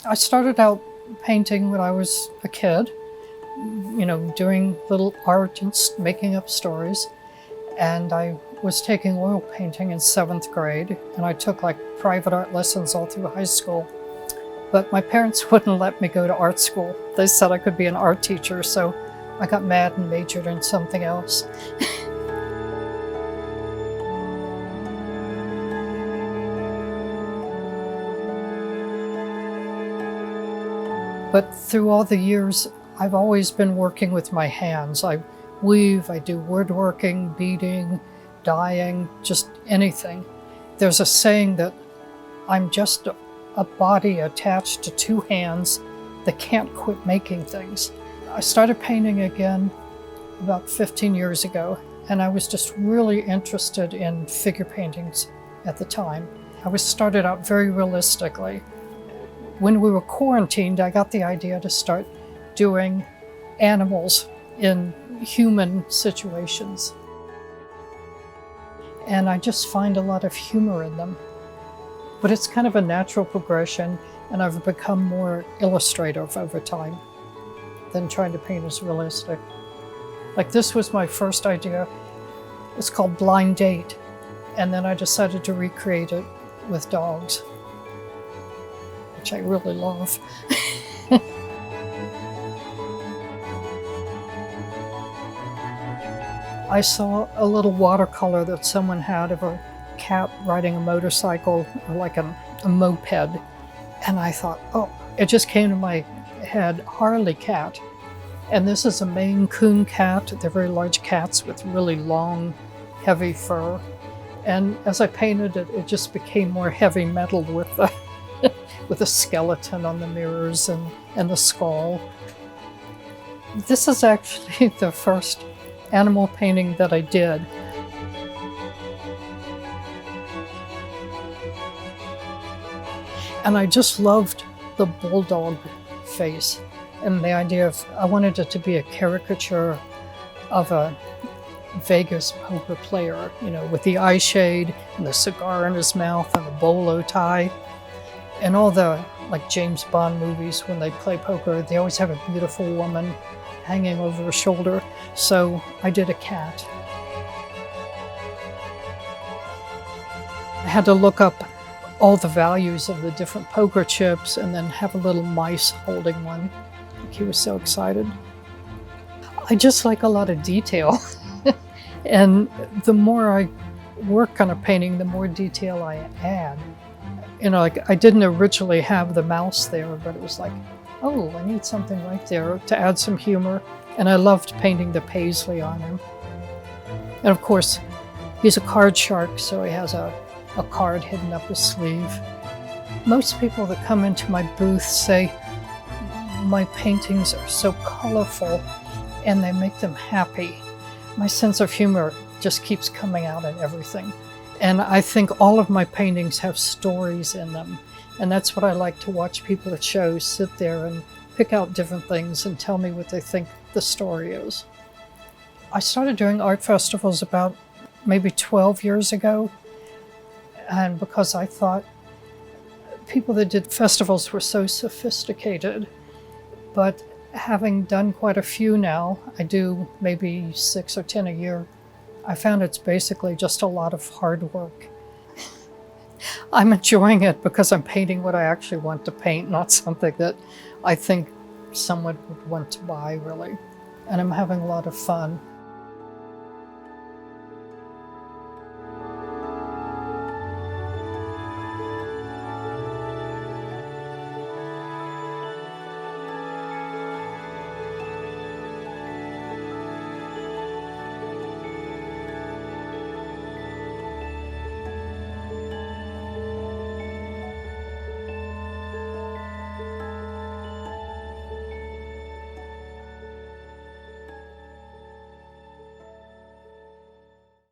I started out painting when I was a kid, doing little art and making up stories. And I was taking oil painting in 7th grade, and I took like private art lessons all through high school. But my parents wouldn't let me go to art school. They said I could be an art teacher, so I got mad and majored in something else. But through all the years, I've always been working with my hands. I weave, I do woodworking, beading, dyeing, just anything. There's a saying that I'm just a body attached to 2 hands that can't quit making things. I started painting again about 15 years ago, and I was just really interested in figure paintings at the time. I was started out very realistically. When we were quarantined, I got the idea to start doing animals in human situations. And I just find a lot of humor in them. But it's kind of a natural progression, and I've become more illustrative over time than trying to paint as realistic. Like this was my first idea. It's called Blind Date. And then I decided to recreate it with dogs, which I really love. I saw a little watercolor that someone had of a cat riding a motorcycle, or like a moped. And I thought, oh, it just came to my head, Harley cat. And this is a Maine Coon cat. They're very large cats with really long, heavy fur. And as I painted it, it just became more heavy metal with the with a skeleton on the mirrors and the skull. This is actually the first animal painting that I did. And I just loved the bulldog face and the idea of, I wanted it to be a caricature of a Vegas poker player, with the eye shade and the cigar in his mouth and the bolo tie. And all the, like James Bond movies, when they play poker, they always have a beautiful woman hanging over her shoulder. So I did a cat. I had to look up all the values of the different poker chips and then have a little mice holding one. He was so excited. I just like a lot of detail. And the more I work on a painting, the more detail I add. Like I didn't originally have the mouse there, but it was like, oh, I need something right there to add some humor. And I loved painting the paisley on him. And of course, he's a card shark, so he has a card hidden up his sleeve. Most people that come into my booth say my paintings are so colorful and they make them happy. My sense of humor just keeps coming out in everything. And I think all of my paintings have stories in them. And that's what I like to watch people at shows sit there and pick out different things and tell me what they think the story is. I started doing art festivals about maybe 12 years ago. And because I thought people that did festivals were so sophisticated. But having done quite a few now, I do maybe 6 or 10 a year, I found it's basically just a lot of hard work. I'm enjoying it because I'm painting what I actually want to paint, not something that I think someone would want to buy, really. And I'm having a lot of fun.